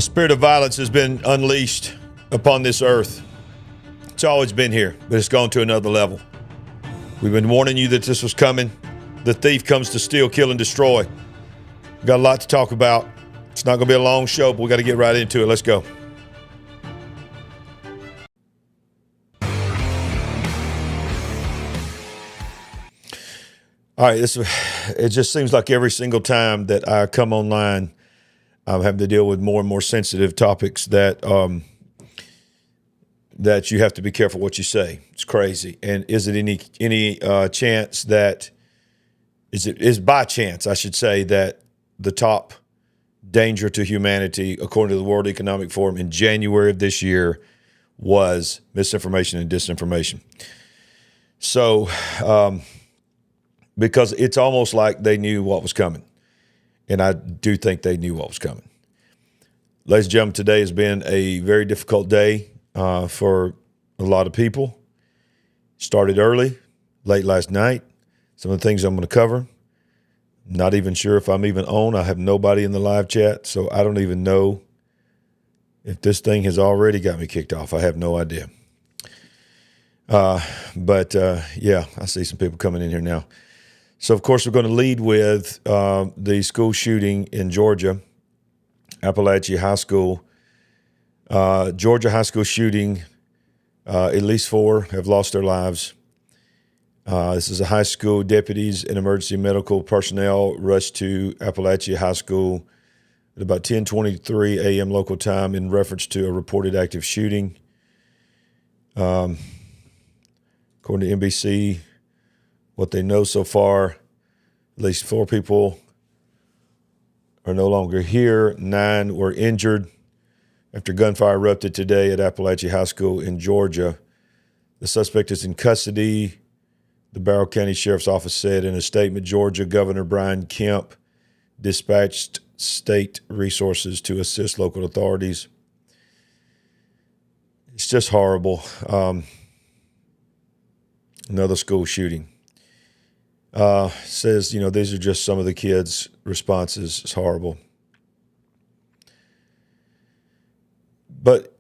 A spirit of violence has been unleashed upon this earth. It's always been here, but it's gone to another level. We've been warning you that this was coming. The thief comes to steal, kill, and destroy. We've got a lot to talk about. It's not going to be a long show, but we got to get right into it. Let's go. All right, it just seems like every single time that I come online, I'm having to deal with more and more sensitive topics that you have to be careful what you say. It's crazy. And is it any chance that is by chance, I should say, that the top danger to humanity, according to the World Economic Forum in January of this year, was misinformation and disinformation. So, because it's almost like they knew what was coming. And I do think they knew what was coming. Ladies and gentlemen, today has been a very difficult day for a lot of people. Started early, late last night. Some of the things I'm going to cover. Not even sure if I'm even on. I have nobody in the live chat, so I don't even know if this thing has already got me kicked off. I have no idea. But yeah, I see some people coming in here now. So, of course, we're going to lead with the school shooting in Georgia, Appalachia High School. Georgia high school shooting, at least 4 have lost their lives. This is a high school. Deputies and emergency medical personnel rushed to Appalachia High School at about 10:23 a.m. local time in reference to a reported active shooting. According to NBC, what they know so far, at least 4 people are no longer here. 9 were injured after gunfire erupted today at Appalachia High School in Georgia. The suspect is in custody, the Barrow County Sheriff's Office said in a statement. Georgia Governor Brian Kemp dispatched state resources to assist local authorities. It's just horrible. Another school shooting. Says, these are just some of the kids' responses. It's horrible. But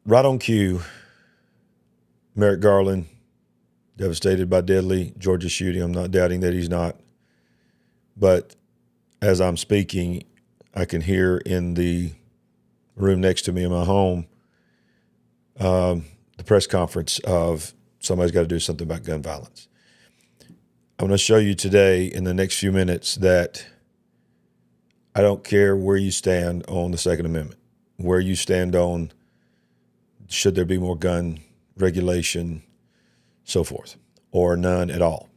right on cue, Merrick Garland, devastated by deadly Georgia shooting. I'm not doubting that he's not. But as I'm speaking, I can hear in the room next to me in my home the press conference of somebody's got to do something about gun violence. I'm going to show you today in the next few minutes that I don't care where you stand on the Second Amendment, where you stand on should there be more gun regulation, so forth, or none at all.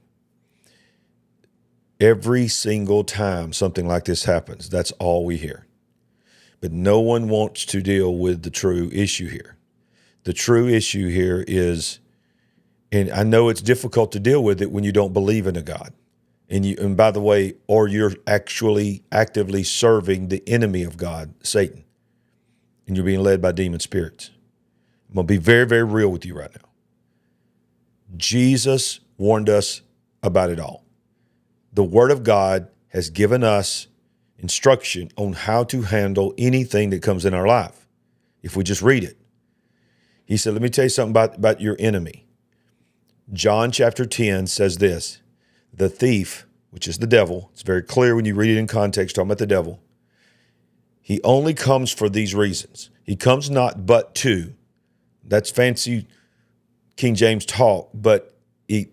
Every single time something like this happens, that's all we hear. But no one wants to deal with the true issue here. The true issue here is, and I know it's difficult to deal with it when you don't believe in a God. And by the way, or you're actually actively serving the enemy of God, Satan, and you're being led by demon spirits. I'm going to be very, very real with you right now. Jesus warned us about it all. The Word of God has given us instruction on how to handle anything that comes in our life. If we just read it. He said, let me tell you something about your enemy. John chapter 10 says this, the thief, which is the devil, it's very clear when you read it in context, talking about the devil, he only comes for these reasons. He comes not but to. That's fancy King James talk, but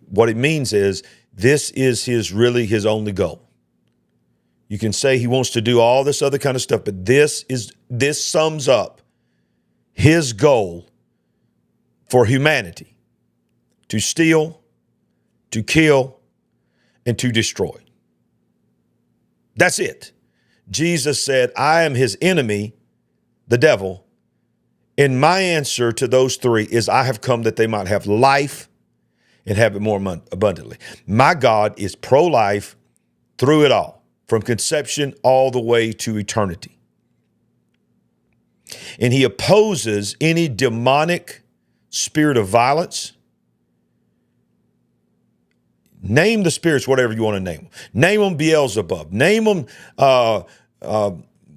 what it means is this is his only goal. You can say he wants to do all this other kind of stuff, but this sums up his goal for humanity. To steal, to kill, and to destroy. That's it. Jesus said, I am his enemy, the devil, and my answer to those 3 is I have come that they might have life and have it more abundantly. My God is pro-life through it all, from conception all the way to eternity. And he opposes any demonic spirit of violence. Name the spirits, whatever you want to name them. Name them Beelzebub. Name them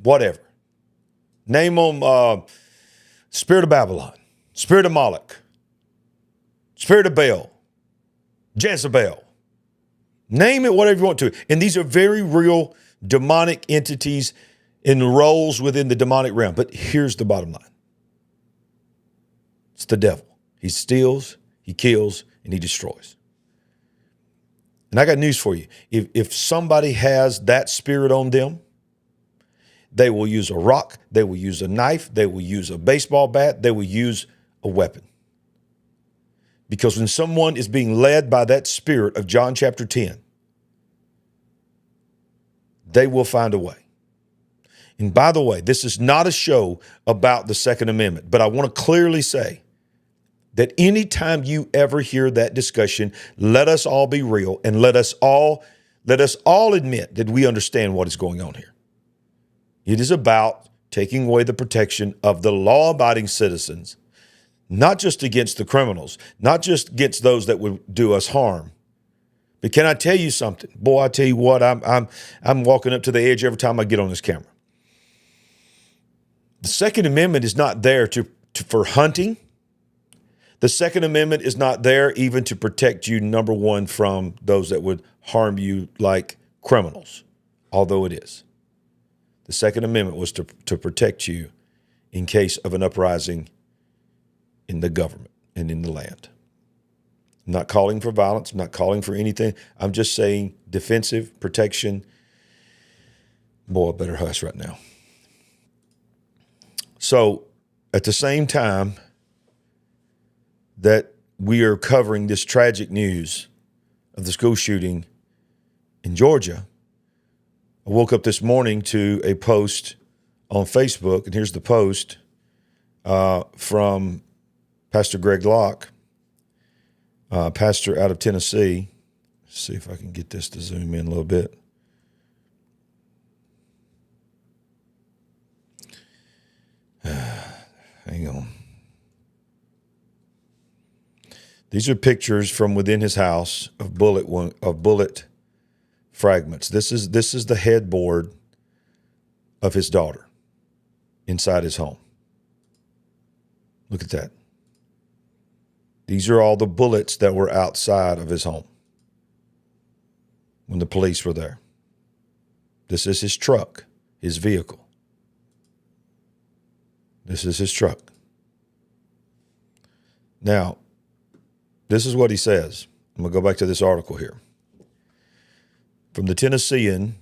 whatever. Name them spirit of Babylon, spirit of Moloch, spirit of Baal, Jezebel. Name it whatever you want to. And these are very real demonic entities in roles within the demonic realm. But here's the bottom line. It's the devil. He steals, he kills, and he destroys. And I got news for you. If somebody has that spirit on them, they will use a rock, they will use a knife, they will use a baseball bat, they will use a weapon. Because when someone is being led by that spirit of John chapter 10, they will find a way. And by the way, this is not a show about the Second Amendment, but I want to clearly say that anytime you ever hear that discussion, let us all be real and let us all admit that we understand what is going on here. It is about taking away the protection of the law-abiding citizens, not just against the criminals, not just against those that would do us harm. But can I tell you something? Boy, I tell you what, I'm walking up to the edge every time I get on this camera. The Second Amendment is not there for hunting. The Second Amendment is not there even to protect you, number one, from those that would harm you like criminals, although it is. The Second Amendment was to protect you in case of an uprising in the government and in the land. I'm not calling for violence. I'm not calling for anything. I'm just saying defensive protection. Boy, I better hush right now. So at the same time that we are covering this tragic news of the school shooting in Georgia, I woke up this morning to a post on Facebook, and here's the post from Pastor Greg Locke, pastor out of Tennessee. Let's see if I can get this to zoom in a little bit. Hang on. These are pictures from within his house of bullet fragments. This is the headboard of his daughter inside his home. Look at that. These are all the bullets that were outside of his home when the police were there. This is his truck, his vehicle. This is his truck. Now, this is what he says. I'm going to go back to this article here. From the Tennessean,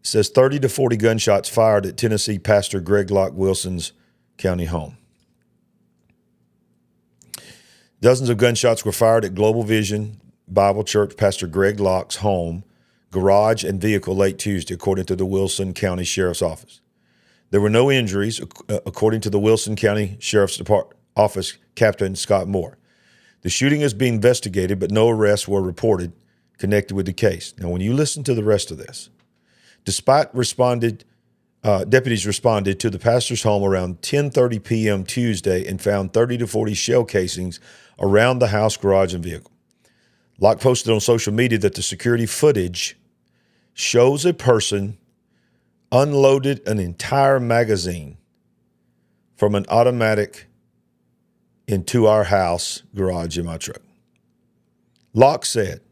it says 30 to 40 gunshots fired at Tennessee pastor Greg Locke Wilson's county home. Dozens of gunshots were fired at Global Vision Bible Church pastor Greg Locke's home, garage, and vehicle late Tuesday, according to the Wilson County Sheriff's Office. There were no injuries, according to the Wilson County Sheriff's Office Captain Scott Moore. The shooting is being investigated, but no arrests were reported connected with the case. Now, when you listen to the rest of this, deputies responded to the pastor's home around 10:30 p.m. Tuesday and found 30 to 40 shell casings around the house, garage, and vehicle. Locke posted on social media that the security footage shows a person unloaded an entire magazine from an automatic into our house, garage, and my truck. Locke said,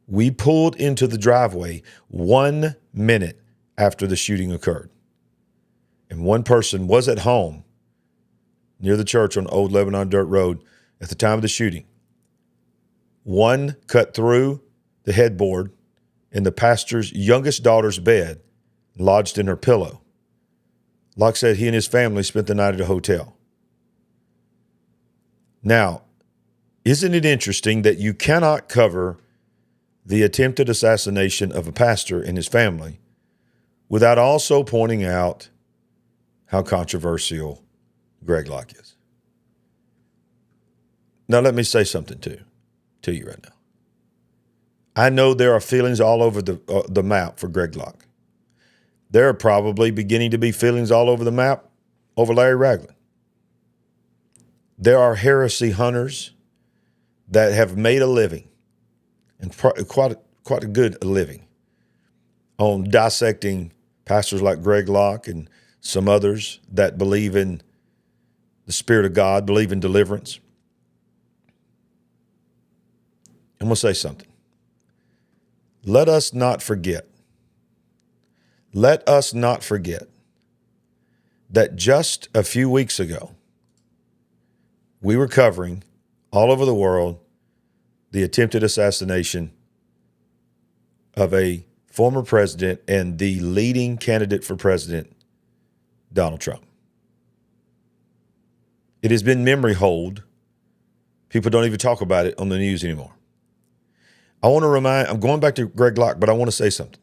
"We pulled into the driveway 1 minute after the shooting occurred. And one person was at home near the church on Old Lebanon Dirt Road at the time of the shooting. One cut through the headboard in the pastor's youngest daughter's bed, lodged in her pillow. Locke said he and his family spent the night at a hotel." Now, isn't it interesting that you cannot cover the attempted assassination of a pastor and his family without also pointing out how controversial Greg Locke is? Now, let me say something to you right now. I know there are feelings all over the map for Greg Locke. There are probably beginning to be feelings all over the map over Larry Ragland. There are heresy hunters that have made a living, and quite a good living, on dissecting pastors like Greg Locke and some others that believe in the Spirit of God, believe in deliverance. I'm going to say something. Let us not forget. Let us not forget that just a few weeks ago, we were covering all over the world the attempted assassination of a former president and the leading candidate for president, Donald Trump. It has been memory hold. People don't even talk about it on the news anymore. I'm going back to Greg Locke, but I want to say something.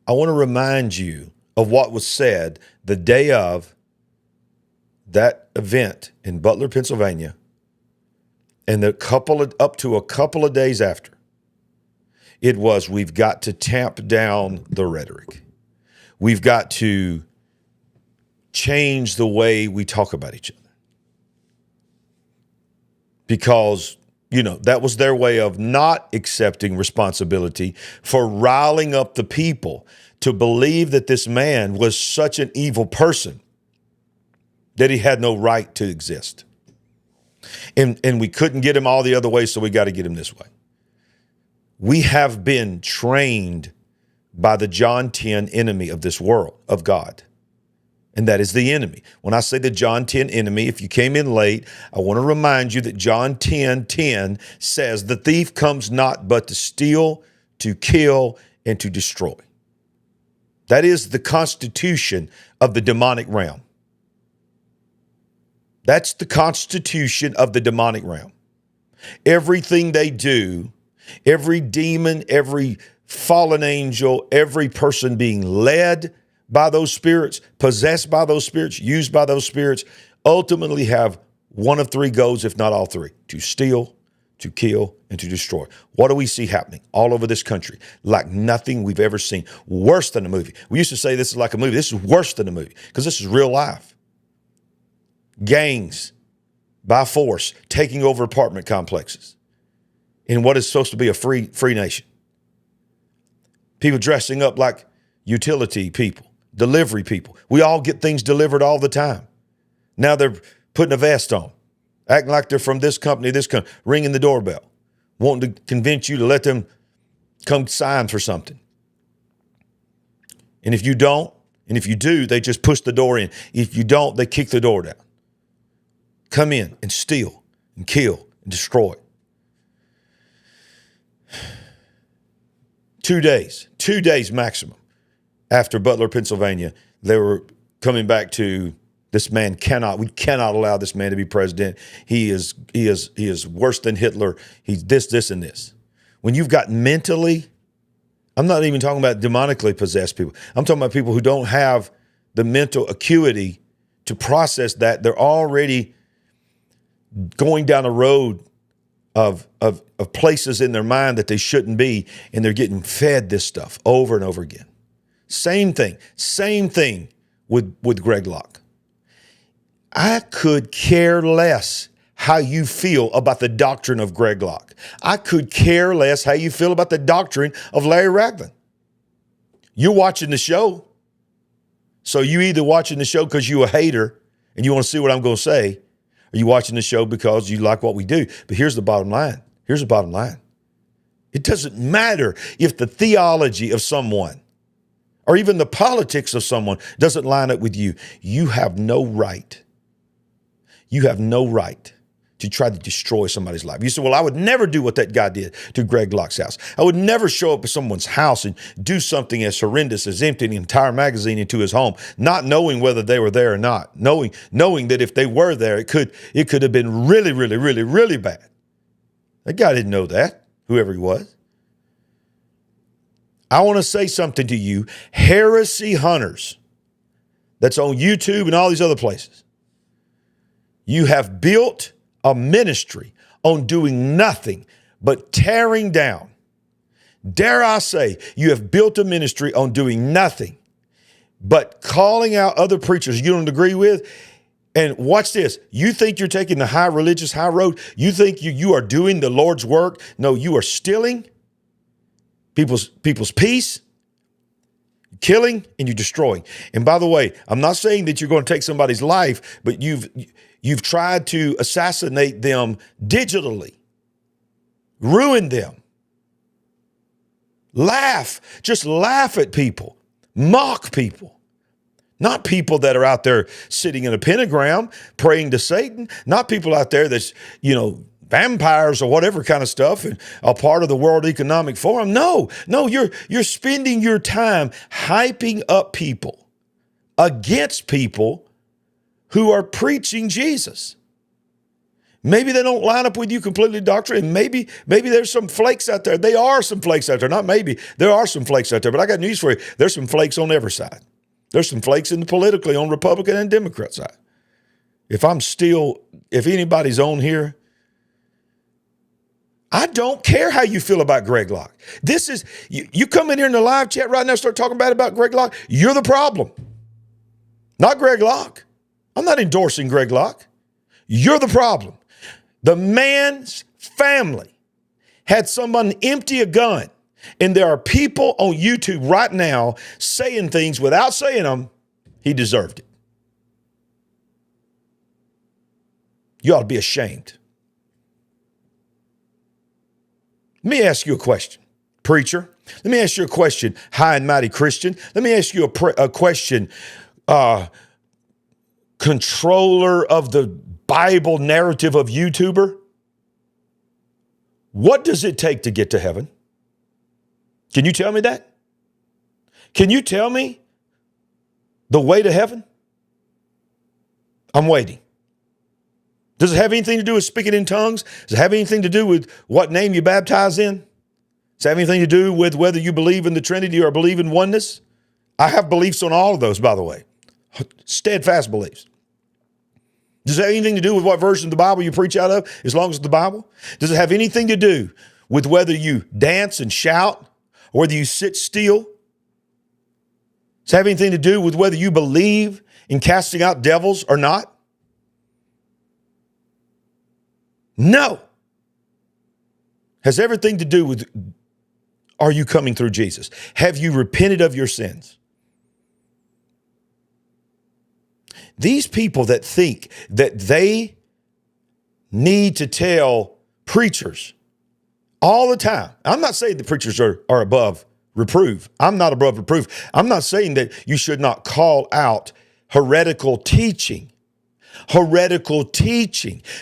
I want to remind you of what was said the day of that event in Butler, Pennsylvania, and up to a couple of days after. It was, we've got to tamp down the rhetoric. We've got to change the way we talk about each other. Because, that was their way of not accepting responsibility for riling up the people to believe that this man was such an evil person that he had no right to exist. And we couldn't get him all the other ways, so we got to get him this way. We have been trained by the John 10 enemy of this world, of God. And that is the enemy. When I say the John 10 enemy, if you came in late, I want to remind you that John 10:10 says, the thief comes not but to steal, to kill, and to destroy. That is the constitution of the demonic realm. That's the constitution of the demonic realm. Everything they do, every demon, every fallen angel, every person being led by those spirits, possessed by those spirits, used by those spirits, ultimately have one of three goals, if not all three: to steal, to kill, and to destroy. What do we see happening all over this country? Like nothing we've ever seen. Worse than a movie. We used to say this is like a movie. This is worse than a movie because this is real life. Gangs, by force, taking over apartment complexes in what is supposed to be a free nation. People dressing up like utility people, delivery people. We all get things delivered all the time. Now they're putting a vest on, acting like they're from this company, ringing the doorbell, wanting to convince you to let them come sign for something. And if you don't, and if you do, they just push the door in. If you don't, they kick the door down. Come in and steal and kill and destroy. 2 days maximum after Butler, Pennsylvania, they were coming back to this man we cannot allow this man to be president. He is worse than Hitler. He's this, and this. When you've got mentally, I'm not even talking about demonically possessed people. I'm talking about people who don't have the mental acuity to process that. They're already going down a road of places in their mind that they shouldn't be, and they're getting fed this stuff over and over again. Same thing with Greg Locke. I could care less how you feel about the doctrine of Greg Locke. I could care less how you feel about the doctrine of Larry Ragland. You're watching the show, so you either watching the show because you're a hater and you want to see what I'm going to say, or you watching the show because you like what we do. But here's the bottom line. It doesn't matter if the theology of someone or even the politics of someone doesn't line up with you. You have no right. You have no right to try to destroy somebody's life. You say, well, I would never do what that guy did to Greg Locke's house. I would never show up at someone's house and do something as horrendous as emptying an entire magazine into his home, not knowing whether they were there or not, knowing that if they were there, it could have been really, really, really, really bad. That guy didn't know that, whoever he was. I want to say something to you, heresy hunters, that's on YouTube and all these other places. You have built a ministry on doing nothing but tearing down. Dare I say, you have built a ministry on doing nothing but calling out other preachers you don't agree with. And watch this. You think you're taking the religious high road? You think you are doing the Lord's work? No, you are stealing people's peace. killing and you're destroying. And by the way, I'm not saying that you're going to take somebody's life, but you've tried to assassinate them digitally, ruin them. Just laugh at people, mock people. Not people that are out there sitting in a pentagram praying to Satan, not people out there that's, vampires or whatever kind of stuff and a part of the World Economic Forum. No, you're spending your time hyping up people against people who are preaching Jesus. Maybe they don't line up with you completely doctrinally. Maybe there's some flakes out there. There are some flakes out there. Not maybe. There are some flakes out there. But I got news for you. There's some flakes on every side. There's some flakes politically on Republican and Democrat side. If anybody's on here, I don't care how you feel about Greg Locke. This is, you come in here in the live chat right now, start talking bad about Greg Locke. You're the problem, not Greg Locke. I'm not endorsing Greg Locke. You're the problem. The man's family had someone empty a gun, and there are people on YouTube right now saying things without saying them. He deserved it. You ought to be ashamed. Let me ask you a question, preacher. Let me ask you a question, high and mighty Christian. Let me ask you a question, controller of the Bible narrative of YouTuber. What does it take to get to heaven? Can you tell me that? Can you tell me the way to heaven? I'm waiting. Does it have anything to do with speaking in tongues? Does it have anything to do with what name you baptize in? Does it have anything to do with whether you believe in the Trinity or believe in oneness? I have beliefs on all of those, by the way. Steadfast beliefs. Does it have anything to do with what version of the Bible you preach out of, as long as it's the Bible? Does it have anything to do with whether you dance and shout or whether you sit still? Does it have anything to do with whether you believe in casting out devils or not? No. Has everything to do with, are you coming through Jesus? Have you repented of your sins? These people that think that they need to tell preachers all the time. I'm not saying the preachers are above reproof. I'm not above reproof. I'm not saying that you should not call out heretical teaching.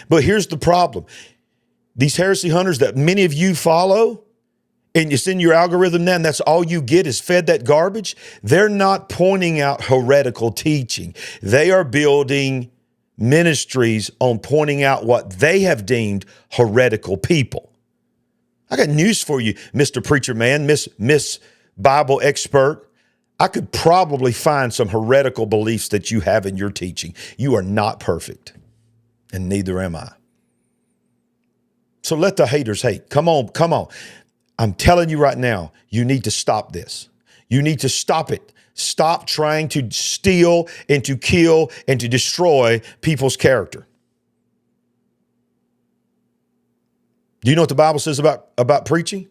But here's the problem. These heresy hunters that many of you follow, and it's in your algorithm now, and that's all you get is fed that garbage. They're not pointing out heretical teaching. They are building ministries on pointing out what they have deemed heretical people. I got news for you, Mr. Preacher Man, Miss Bible expert. I could probably find some heretical beliefs that you have in your teaching. You are not perfect, and neither am I. So let the haters hate. Come on. I'm telling you right now, you need to stop this. You need to stop it. Stop trying to steal and to kill and to destroy people's character. Do you know what the Bible says about preaching?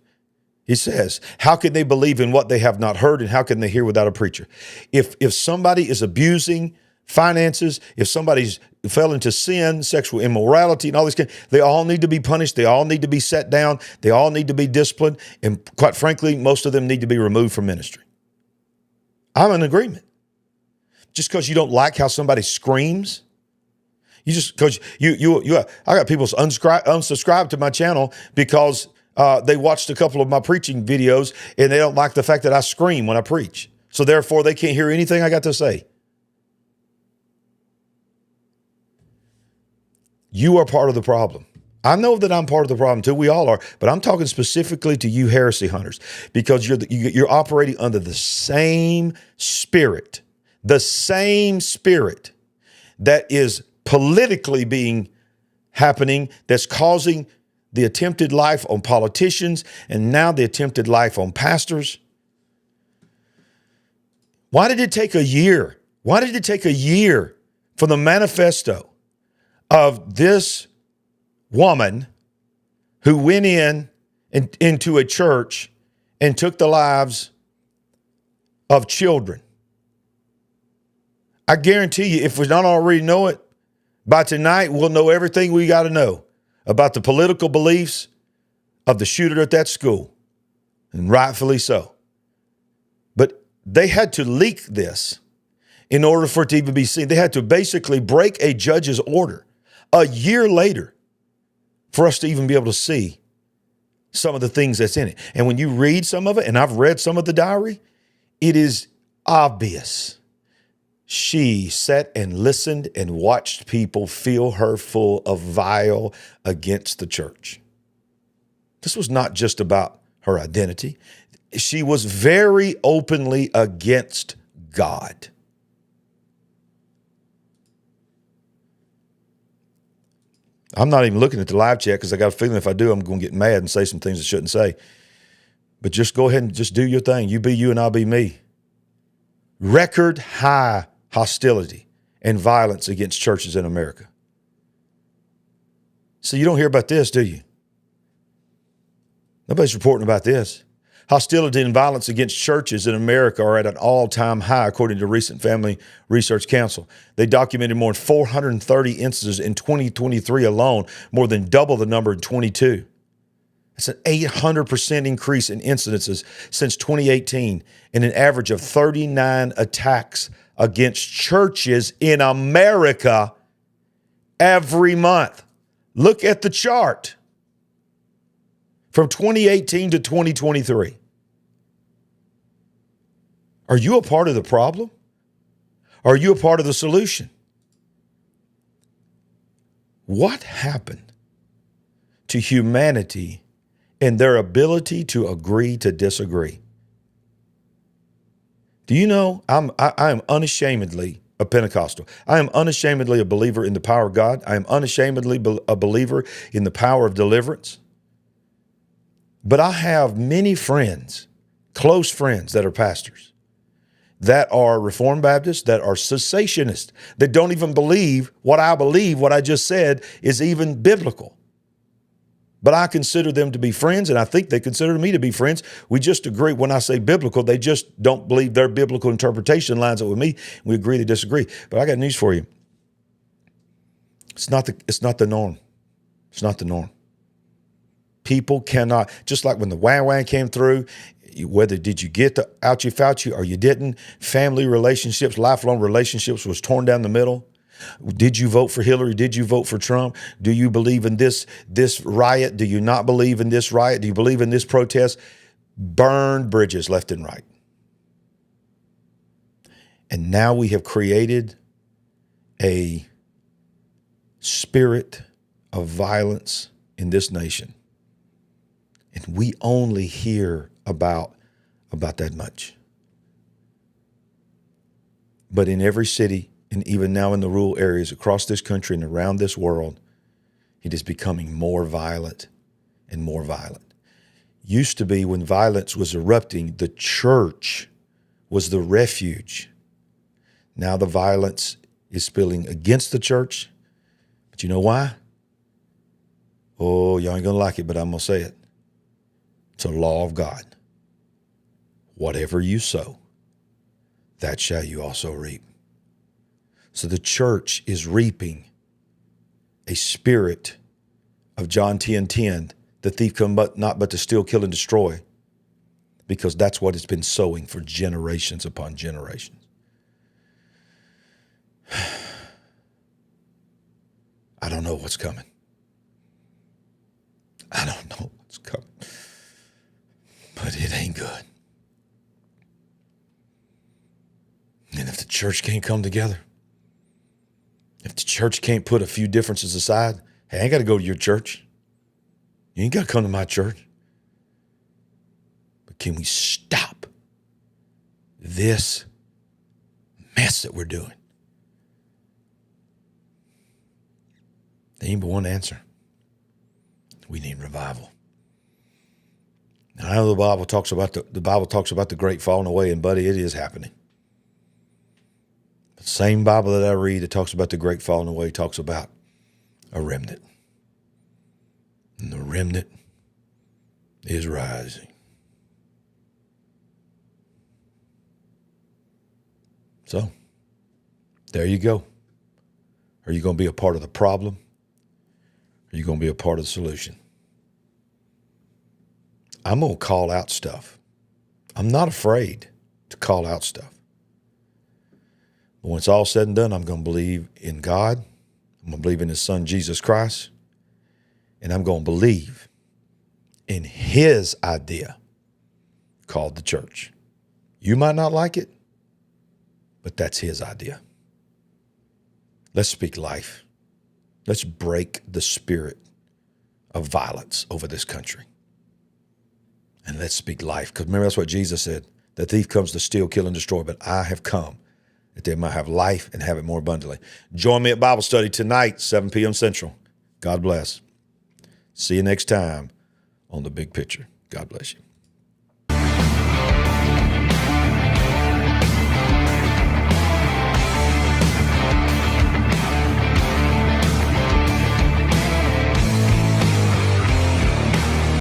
He says, how can they believe in what they have not heard, and how can they hear without a preacher? If somebody is abusing finances, if somebody's fell into sin, sexual immorality, and all these things, they all need to be punished. They all need to be set down. They all need to be disciplined. And quite frankly, most of them need to be removed from ministry. I'm in agreement. Just because you don't like how somebody screams, I got people unsubscribe to my channel because they watched a couple of my preaching videos and they don't like the fact that I scream when I preach. So therefore, they can't hear anything I got to say. You are part of the problem. I know that I'm part of the problem too. We all are, but I'm talking specifically to you heresy hunters because you're operating under the same spirit that is politically happening, that's causing the attempted life on politicians and now the attempted life on pastors. Why did it take a year? Why did it take a year for the manifesto of this woman who went into a church and took the lives of children. I guarantee you, if we don't already know it, by tonight we'll know everything we got to know about the political beliefs of the shooter at that school, and rightfully so. But they had to leak this in order for it to even be seen. They had to basically break a judge's order a year later for us to even be able to see some of the things that's in it. And when you read some of it, and I've read some of the diary, it is obvious. She sat and listened and watched people fill her full of vile against the church. This was not just about her identity. She was very openly against God. I'm not even looking at the live chat because I got a feeling if I do, I'm going to get mad and say some things I shouldn't say. But just go ahead and just do your thing. You be you and I'll be me. Record high hostility and violence against churches in America. So you don't hear about this, do you? Nobody's reporting about this. Hostility and violence against churches in America are at an all-time high, according to recent Family Research Council. They documented more than 430 instances in 2023 alone, more than double the number in 22. That's an 800% increase in incidences since 2018, and an average of 39 attacks against churches in America every month. Look at the chart from 2018 to 2023. Are you a part of the problem? Are you a part of the solution? What happened to humanity and their ability to agree to disagree? Do you know I am unashamedly a Pentecostal. I am unashamedly a believer in the power of God. I am unashamedly a believer in the power of deliverance. But I have many friends, close friends that are pastors, that are Reformed Baptists, that are cessationists, that don't even believe what I believe, what I just said, is even biblical. But I consider them to be friends, and I think they consider me to be friends. We just agree. When I say biblical, they just don't believe their biblical interpretation lines up with me. We agree to disagree. But I got news for you. It's not the norm. It's not the norm. People cannot, just like when the wang came through, whether did you get the ouchie Fauci or you didn't, family relationships, lifelong relationships was torn down the middle. Did you vote for Hillary? Did you vote for Trump? Do you believe in this riot? Do you not believe in this riot? Do you believe in this protest? Burned bridges left and right. And now we have created a spirit of violence in this nation. And we only hear about that much. But in every city, and even now in the rural areas across this country and around this world, it is becoming more violent and more violent. Used to be when violence was erupting, the church was the refuge. Now the violence is spilling against the church. But you know why? Oh, y'all ain't going to like it, but I'm going to say it. It's a law of God. Whatever you sow, that shall you also reap. So the church is reaping a spirit of John 10:10, the thief come not but to steal, kill, and destroy, because that's what it's been sowing for generations upon generations. I don't know what's coming. I don't know what's coming. But it ain't good. And if the church can't come together, if the church can't put a few differences aside, hey, I ain't got to go to your church. You ain't got to come to my church. But can we stop this mess that we're doing? There ain't but one answer. We need revival. Now, I know the Bible talks about the great falling away, and buddy, it is happening. The same Bible that I read that talks about the great falling away talks about a remnant. And the remnant is rising. So there you go. Are you going to be a part of the problem? Or are you going to be a part of the solution? I'm going to call out stuff. I'm not afraid to call out stuff. But when it's all said and done, I'm going to believe in God. I'm going to believe in his son, Jesus Christ. And I'm going to believe in his idea called the church. You might not like it, but that's his idea. Let's speak life. Let's break the spirit of violence over this country. And let's speak life. Because remember, that's what Jesus said. The thief comes to steal, kill, and destroy, but I have come that they might have life and have it more abundantly. Join me at Bible study tonight, 7 p.m. Central. God bless. See you next time on The Big Picture. God bless you.